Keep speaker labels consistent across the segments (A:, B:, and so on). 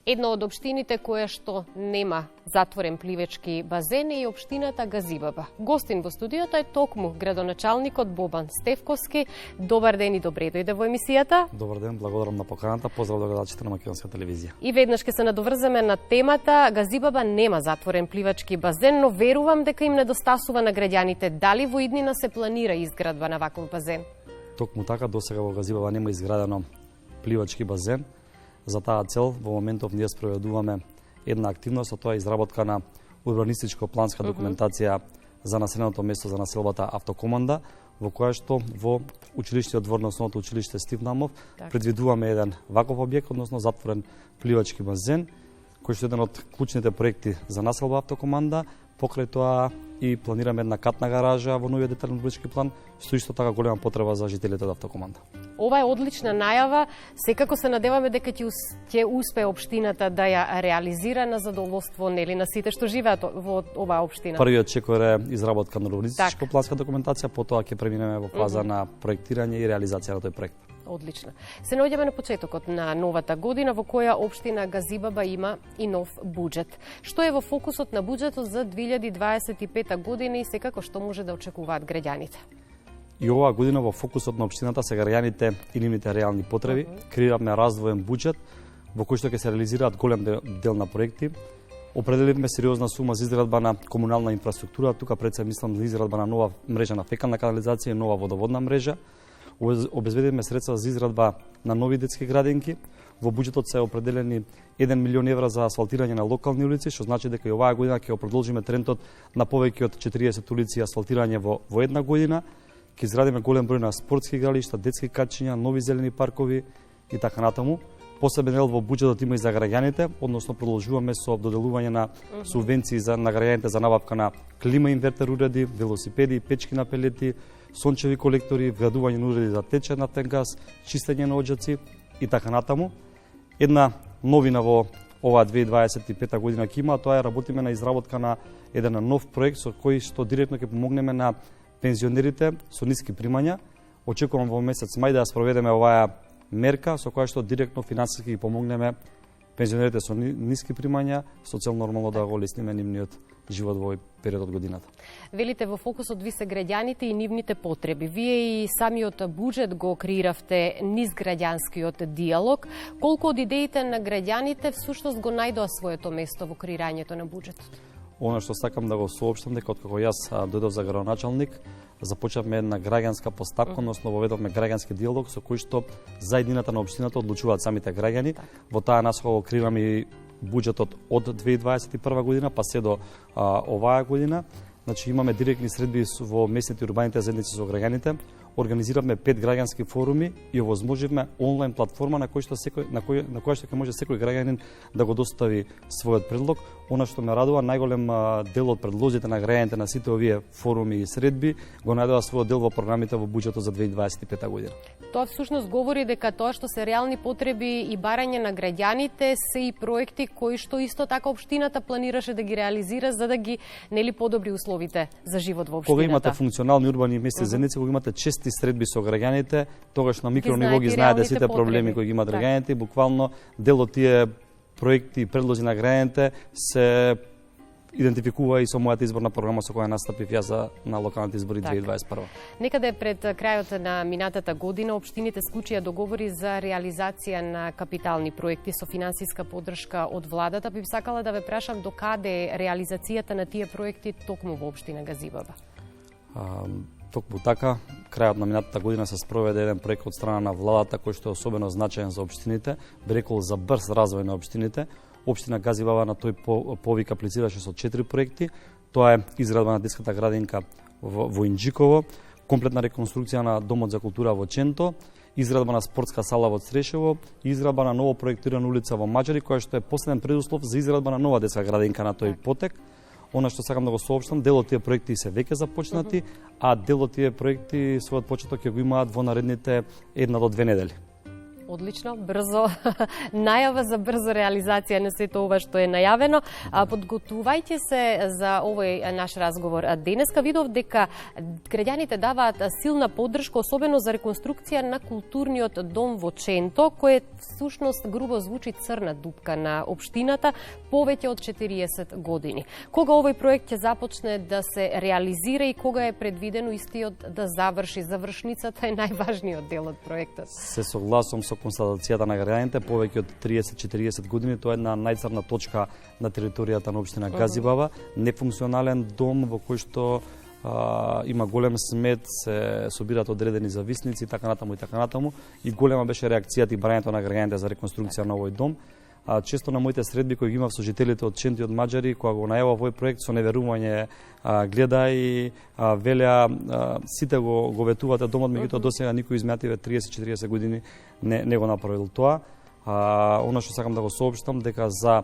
A: Една од општините која што нема затворен пливечки базен е општината Газибаба. Гостин во студиото е токму градоначалникот Бобан Стефковски. Добар ден и добре дојде во емисијата.
B: Добар ден, благодарам на поканата. Поздрав до гледачите на Македонска телевизија.
A: И веднаш ќе се надоврземе на темата. Газибаба нема затворен пливачки базен, но верувам дека им недостасува на граѓаните. Дали во иднина се планира изградба на ваков базен?
B: Токму така, досега во Газибаба нема изградено пливачки базен. За таа цел во моментов ние спроведуваме една активност, а тоа е изработка на урбанистичко-планска документација за населеното место за населбата Автокоманда, во која што во училиштето двор на основното училиште Стив Намов предвидуваме еден ваков објект, односно затворен пливачки базен, кој што е еден од клучните проекти за населба Автокоманда. Покрај тоа и планираме една катна гаража во новиот детален урбанистички план, што исто така голема потреба за жителите од Автокоманда.
A: Ова е одлична најава. Секако се надеваме дека ќе успее општината да ја реализира на задоволство нели на сите што живеат во оваа општина.
B: Првиот чекор е изработка на урбанистичко планска документација, потоа ќе преминеме во фаза на проектирање и реализација на тој проект.
A: Одлично. Се наоѓаме на почетокот на новата година во која општина Газибаба има и нов буџет. Што е во фокусот на буџетот за 2025 година и секако што може да очекуваат граѓаните?
B: И оваа година во фокусот на општината се граѓаните и нивните реални потреби. Креираме раздвоен буџет во кој што ќе се реализираат голем дел на проекти. Определивме сериозна сума за изградба на комунална инфраструктура. Тука пред се мислам за изградба на нова мрежа на фекална канализација и нова водоводна мрежа. Обезбедивме средства за изградба на нови детски градинки. Во буџетот се определени 1 милион евра за асфалтирање на локални улици, што значи дека и оваа година ќе продолжиме трендот на повеќе од 40 улици асфалтирање во една година. Ќе изградиме голем број на спортски игралишта, детски качиња, нови зелени паркови и така натаму. Посебен дел во буџетот има и за граѓаните, односно продолжуваме со доделување на субвенции на граѓаните за набавка на клима инвертер уреди, велосипеди, печки на пелети, сончеви колектори, вградување на уреди за течен нафтен газ, чистење на оџаци и така натаму. Една новина во оваа 2025 година ќе има, тоа е работиме на изработка на еден нов проект со кој што директно ќе помогнеме на пензионерите со ниски примања. Очекувам во месец мај да ја спроведеме оваа мерка со која што директно финансиски ги помогнеме пензионерите со ниски примања, со цел нормално да го лесниме нивниот живот во овој период од годината.
A: Велите во фокусот ви се граѓаните и нивните потреби. Вие и самиот буџет го креиравте низ граѓанскиот диалог. Колку од идеите на граѓаните всушност го најдоа своето место во креирањето на буџетот?
B: Она што сакам да го соопштам дека откако јас дојдов за градоначалник, започнавме една граѓанска постапка, односно воведовме граѓански диалог со кој што за иднината на општината одлучуваат самите граѓани. Во таа насока го креираме и буџетот од 2021 година па се до оваа година. Значи имаме директни средби во местните урбаните заедници со граѓаните. Организиравме 5 граѓански форуми и овозможивме онлайн платформа на која што ќе може секој граѓанин да го достави својот предлог. Она што ме радува, најголем дел од предлозите на граѓаните на сите овие форуми и средби го најдоа својот дел во програмите во буџетот за 2025 година.
A: Тоа всушност говори дека тоа што се реални потреби и барање на граѓаните се и проекти кои што исто така општината планираше да ги реализира за да ги нели подобри условите за живот во општината.
B: Кога имате функционални урбани местни заедници, кога имате чести средби со граѓаните, тогаш на микрониво ги знаете сите проблеми кои ги имаат граѓаните, буквално дел од тие проекти и предлози на граѓаните се идентификува и со мојата изборна програма со која настапив јас на локалните избори 2021.
A: Некаде пред крајот на минатата година општините склучија договори за реализација на капитални проекти со финансиска поддршка од владата. Би сакала да ве прашам до каде е реализацијата на тие проекти токму во општина Газибаба?
B: Токму така, крајот на минатата година се спроведе еден проект од страна на владата кој што е особено значаен за општините, би рекол за брз развој на општините. Општина Газибаба на тој повик аплицираше со 4 проекти. Тоа е изградба на детската градинка во Инџиково, комплетна реконструкција на домот за култура во Ченто, изградба на спортска сала во Црешево и изградба на ново проектирана улица во Маџари, која што е последен предуслов за изградба на нова детска градинка на тој потек. Она што сакам да го соопштам, дел од тие проекти се веќе започнати, а дел од тие проекти својот почеток ќе го имаат во наредните 1 до 2 недели.
A: Одлично, брзо најава за брза реализација на сето ова што е најавено. Подготувајте се за овој наш разговор денеска. Видов дека граѓаните даваат силна поддршка, особено за реконструкција на културниот дом во Ченто, кој всушност грубо звучи црна дупка на општината повеќе од 40 години. Кога овој проект ќе започне да се реализира и кога е предвидено истиот да заврши? Завршницата е најважниот дел од проектот.
B: Се согласувам со констатацијата на граѓаните, повеќе од 30-40 години тоа е една најцрна точка на територијата на општина Газибава, нефункционален дом во кој што има голем смет, се собираат одредени зависници, така натаму и голема беше реакцијата и брањето на граѓаните за реконструкција на овој дом. Често на моите средби кои ги имав со жителите од Ченто и од Маđари, кога го најавав овој проект, со неверување гледа и велеа сите го ветувате домот, меѓутоа досега никој измеативе 30-40 години не го направил тоа. Она што сакам да го соопштам дека за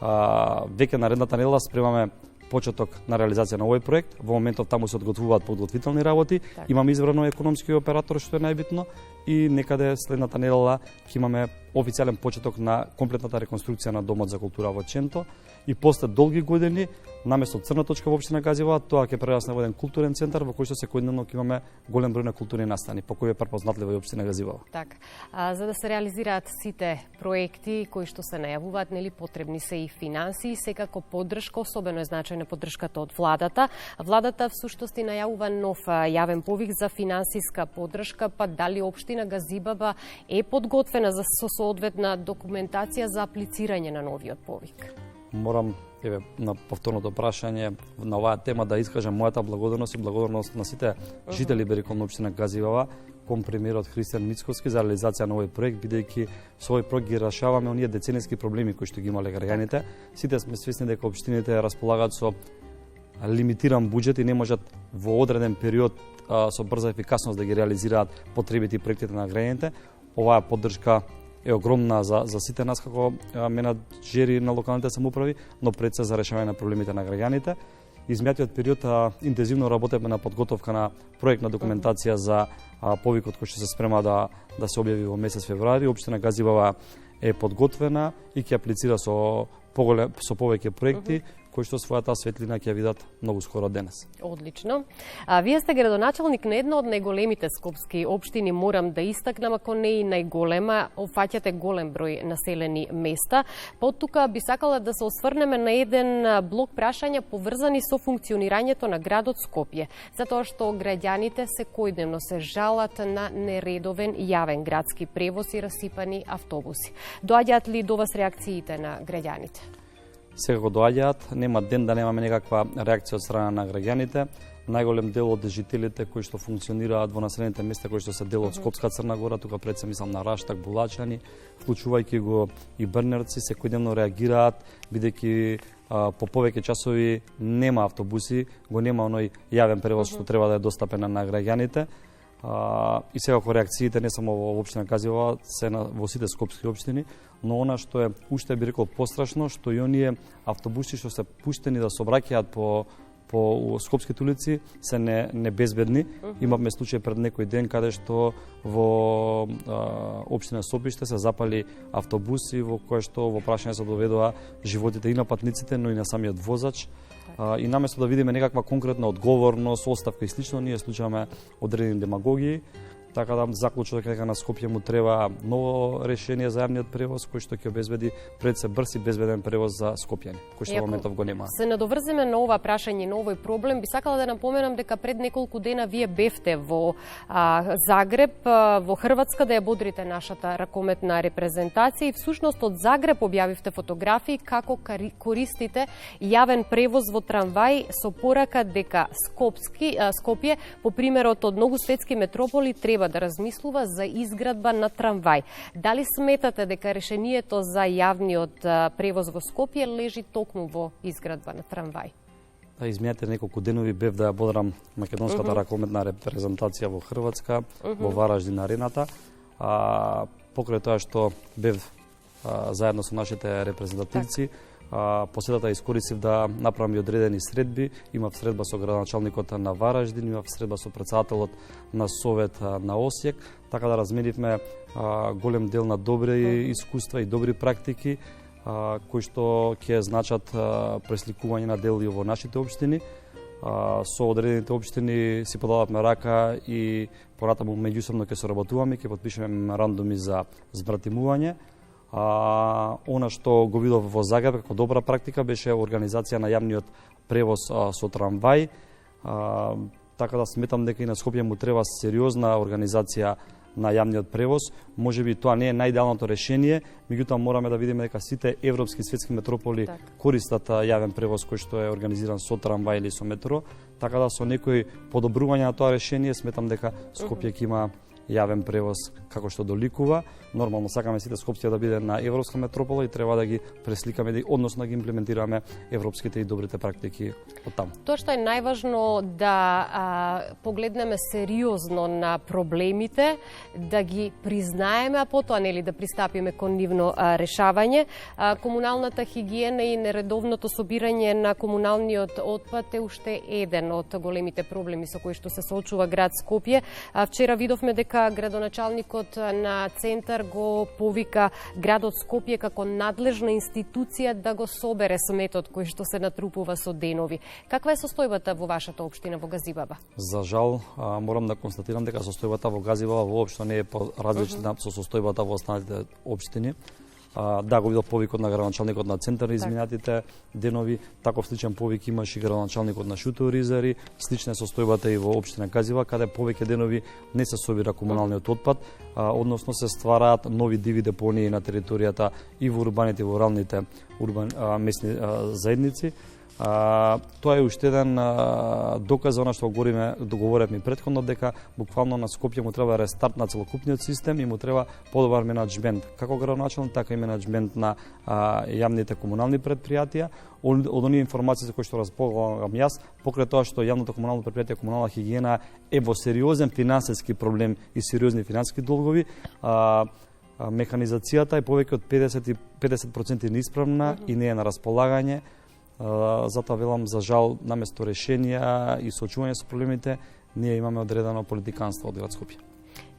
B: веќе наредната недела спремаме почеток на реализација на овој проект. Во моментов таму се одготвуваат подготвителни работи. Так. Имаме избрано економски оператор, што е најбитно, и некаде следната недела ќе имаме официјален почеток на комплетната реконструкција на Домот за култура во Ченто. И после долги години, наместо црна точка во општина Газибава, тоа ќе прерасне во еден културен центар во кој што секојдневно ќе имаме голем број на културни настани, по кој е препознатлива и општина Газибава.
A: Так. За да се реализираат сите проекти кои што се најавуваат, нели потребни се и финансии, секако поддршка, особено е значајна поддршката од владата. Владата всушност и најавува нов јавен повик за финансиска поддршка, па дали општина Газибава е подготвена за соодветна документација за аплицирање на новиот повик?
B: Морам на повторното прашање на оваа тема да искажам мојата благодарност и благодарност на сите жители Бериколна општина Газибава кон премиерот Христијан Мицковски за реализација на овој проект, бидејќи со овој проект ги решаваме оние децениски проблеми кои што ги имале граѓаните. Сите сме свесни дека општините располагаат со лимитиран буџет и не можат во одреден период со брза ефикасност да ги реализираат потребите и проектите на граѓаните. Оваа поддршка е огромна за сите нас како менаџери на локалните самоуправи, но пред се за решавање на проблемите на граѓаните. Измиатиот период интензивно работевме на подготовка на проектна документација за повикот кој што се спрема да се објави во месец февруари. Општина Газибава е подготвена и ќе аплицира со повеќе проекти кои што својата светлина ќе видат многу скоро денес.
A: Одлично. Вие сте градоначелник на една од најголемите скопски општини, морам да истакнам, ако не и најголема, опфаќате голем број населени места. Тука би сакала да се осврнеме на еден блок прашања поврзани со функционирањето на градот Скопје, затоа што граѓаните секојдневно се жалат на нередовен јавен градски превоз и расипани автобуси. Доаѓаат ли до вас реакциите на граѓаните?
B: Секако доаѓаат, нема ден да немаме некаква реакција од страна на граѓаните. Најголем дел од жителите кои што функционираат во населените места кои што се дел од Скопска Црна Гора, тука пред се мислам на Раштак, Булачани, вклучувајќи го и Брнерци, секојдневно реагираат, бидејќи по повеќе часови нема автобуси, го нема оној јавен превоз што треба да е достапен на граѓаните. И секако реакциите не само во општина Газибава, се во сите скопски општини, но она што е уште би рекол пострашно, што и оние автобуси што се пуштени да сообраќаат по скопските улици се небезбедни. Имавме случај пред некој ден каде што во општина Сопиште се запали автобуси во кои што во прашање се доведоа животите и на патниците, но и на самиот возач. И наместо да видиме некаква конкретна одговорност, оставка и слично, ние случуваме одредени демагогии. Така да заклучок дека на Скопје му треба ново решение за јавниот превоз кој што ќе обезбеди пред се брз и безбеден превоз за скопјани, кој што во моментов го нема.
A: Се надоврземе на ова прашање, на овој проблем, би сакала да напоменам дека пред неколку дена вие бевте во Загреб, во Хрватска, да ја бодрите нашата ракометна репрезентација и всушност од Загреб објавивте фотографии како користите јавен превоз во трамвај со порака дека Скопје, по примерот од многу светски метрополи, треба да размислува за изградба на трамвај. Дали сметате дека решението за јавниот превоз во Скопје лежи токму во изградба на трамвај?
B: Измијате неколку денови бев да ја бодрам македонската ракометна репрезентација во Хрватска, во Вараждин арената. Покрај тоа што бев заедно со нашите репрезентативци, Посетата искористив да направам и одредени средби. Имав средба со градоначалникот на Вараждин, имав средба со председателот на Совет на Осијек, така да разменивме голем дел на добри искуства и добри практики, кои што ќе значат пресликување на дел и во нашите општини. Со одредените општини си подадавме рака и понатаму меѓусобно ќе соработуваме, ќе потпишеме меморандуми за збратимување. Она што го видов во Загреб како добра практика беше организација на јавниот превоз со трамвај. Така да сметам дека и на Скопје му треба сериозна организација на јавниот превоз. Можеби тоа не е најидеалното решение, меѓутоа мораме да видиме дека сите европски и светски метрополи користат јавен превоз кој што е организиран со трамвај или со метро, така да со некои подобрување на тоа решение сметам дека Скопје ќе има јавен превоз како што доликува. Нормално сакаме сите Скопје да биде на европска метропола и треба да ги пресликаме, односно да ги имплементираме европските и добрите практики од таму.
A: Тоа што е најважно да погледнеме сериозно на проблемите, да ги признаеме, а потоа нели да пристапиме кон нивно решавање. Комуналната хигиена и нередовното собирање на комуналниот отпад е уште еден од големите проблеми со кои што се соочува град Скопје. Вчера видовме дека градоначалникот на Центар го повика градот Скопје како надлежна институција да го собере сметот кој што се натрупува со денови. Каква е состојбата во вашата општина во Газибаба?
B: За жал, морам да констатирам дека состојбата во Газибаба воопшто не е различна со состојбата во останатите општини. Да, го видов повикот на градоначалникот на Центар изминатите денови, таков сличен повик имаше и градоначалникот на Шуто Ризари, слична е состојбата и во општина Газиба, каде повеќе денови не се собира комуналниот отпад, односно се ствараат нови диви депонии на територијата и во урбаните и во руралните месни заедници. Тоа е уште еден доказ за она што договоревме претходно, дека буквално на Скопје му треба рестарт на целокупниот систем и му треба подобар менаџмент, како градоначалник, така и менаџмент на јавните комунални предпријатија. Од оние информации за кои што располагам јас, покрај тоа што јавното комунално предпријатие комунална хигиена е во сериозен финансиски проблем и сериозни финансиски долгови, механизацијата е повеќе од 50% неисправна и не е на располагање. Затоа велам, за жал, наместо решенија и соочување со проблемите, ние имаме одредено политиканство од град Скопје.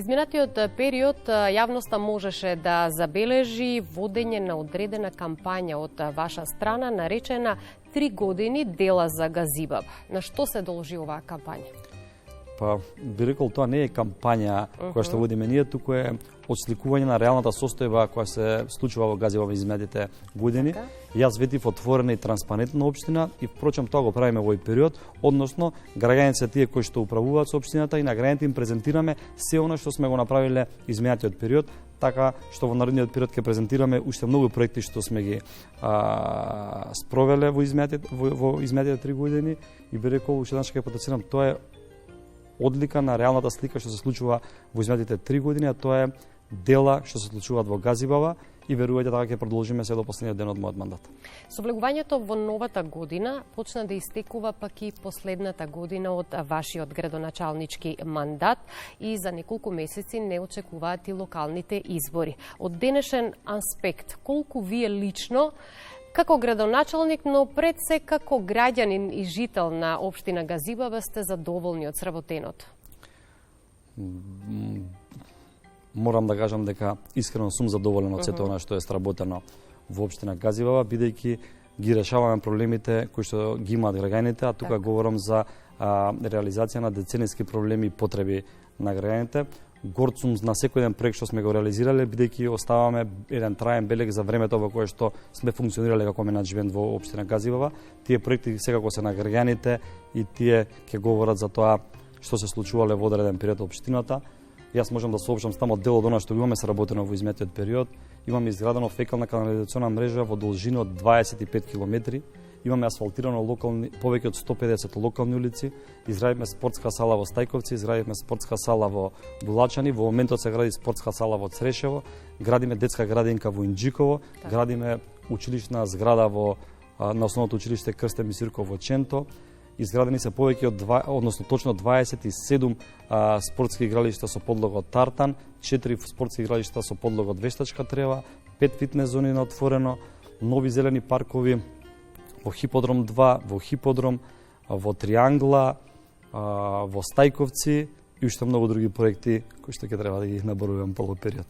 A: Изминатиот период јавноста можеше да забележи водење на одредена кампања од ваша страна, наречена 3 години дела за Газибаба. На што се должи оваа кампања?
B: Па, би рекол, тоа не е кампања која што водиме ние, туку е отсликување на реалната состојба која се случува во Газибаба изминатите години. Јас ветив отворена и транспарентна општина и впрочем тоа го правиме во овој период, односно граѓаните се тие кои што управуваат со општината и на граѓаните им презентираме се она што сме го направиле изминатиот период, така што во наредниот период ќе презентираме уште многу проекти што сме ги спровеле во изминатите 3 години и би рекол уште еднаш ќе потенцирам, тоа е одлика на реалната слика што се случува во изминатите 3 години, а тоа е дела што се случуваат во Газибаба и верувајте така ќе продолжиме се до последниот ден од мојот мандат.
A: Со влегувањето во новата година почна да истекува пак и последната година од вашиот градоначалнички мандат и за неколку месеци не очекуваат и локалните избори. Од денешен аспект, колку вие лично како градоначалник, но пред се како граѓанин и жител на општина Газибаба сте задоволни од сработеното?
B: Морам да кажам дека искрено сум задоволен од сето она што е сработено во општина Газибаба, бидејќи ги решаваме проблемите кои што ги имаат граѓаните, а тука говорам за реализација на деценијски проблеми и потреби на граѓаните. Горд сум на секој еден проект што сме го реализирале, бидејќи оставаме еден траен белег за времето во кое што сме функционирале како менаџмент во општина Газибаба. Тие проекти секако се на граѓаните и тие ќе говорат за тоа што се случувале во одреден период од општината. Јас можам да соопштам само дел од она што имаме сработено во изминатиот период. Имаме изградено фекална канализациона мрежа во должина од 25 километри. Имаме асфалтирано повеќе од 150 локални улици, изградивме спортска сала во Стајковци, изградивме спортска сала во Булачани, во моментот се гради спортска сала во Црешево, градиме детска градинка во Инџиково, градиме училишна зграда на основното училиште Крсте Мисирко во Ченто. Изградени се повеќе од точно 27 спортски игралишта со подлога од тартан, 4 спортски игралишта со подлога од вештачка трева, 5 фитнес зони на отворено, нови зелени паркови во Хиподром 2, во Хиподром, во Триангла, во Стајковци и уште многу други проекти кои што ќе треба да ги наборувам по овој период.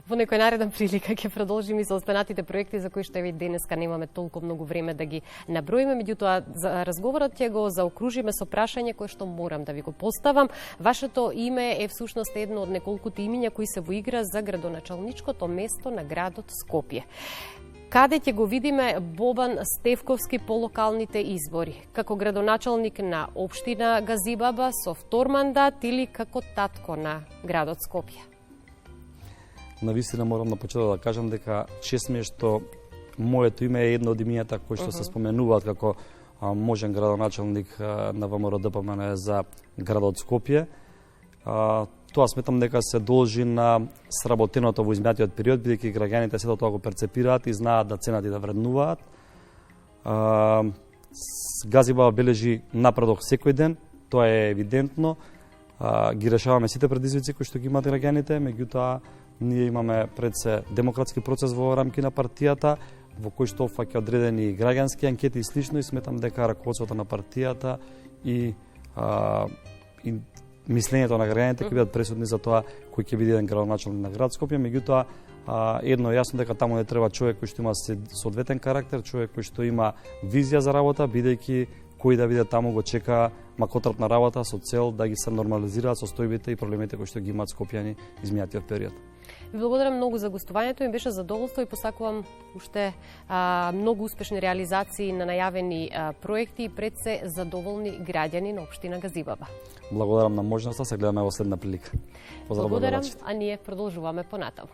A: Во некој нареден прилика ќе продолжиме и со останатите проекти за кои што и денеска немаме толку многу време да ги наброиме, меѓутоа разговорот ќе го заокружиме со прашање кое што морам да ви го поставам. Вашето име е всушност едно од неколкуте имиња кои се во игра за градоначалничкото место на градот Скопје. Каде ќе го видиме Бобан Стефковски по локалните избори? Како градоначалник на општина Газибаба со втор мандат или како татко на градот Скопје?
B: Навистина морам на почеток да кажам дека чест ми е што моето име е едно од имињата кои што се споменуваат како можен градоначалник на ВМРО ДПМН за градот Скопје. Тоа сметам дека се должи на сработеното во изминатиот период, бидејќи граѓаните сето тоа го перцепираат и знаат да ценат и да вреднуваат. Газибаба бележи напредок секој ден, тоа е евидентно. Ги решаваме сите предизвици кои што ги имаат граѓаните, меѓутоа ние имаме пред се демократски процес во рамки на партијата, во кој што опфаќа одредени граѓански анкети и слично, и сметам дека раководството на партијата и мислењето на граѓаните ќе бидат пресудни за тоа кој ќе биде еден градоначалник на град Скопје. Меѓутоа, едно е јасно дека таму не треба човек кој што има соодветен карактер, човек кој што има визија за работа, бидејќи кој да биде таму го чека макотрапна работа со цел да ги се нормализираат состојбите и проблемите кои што ги имаат скопјани изминатиот период.
A: Ви благодарам многу за гостувањето, ми беше задоволство и посакувам уште многу успешни реализации на најавени проекти и пред се задоволни граѓани на општина Газибаба.
B: Благодарам на можноста, се гледаме во следна прилика.
A: Благодарам, а ние продолжуваме понатаму.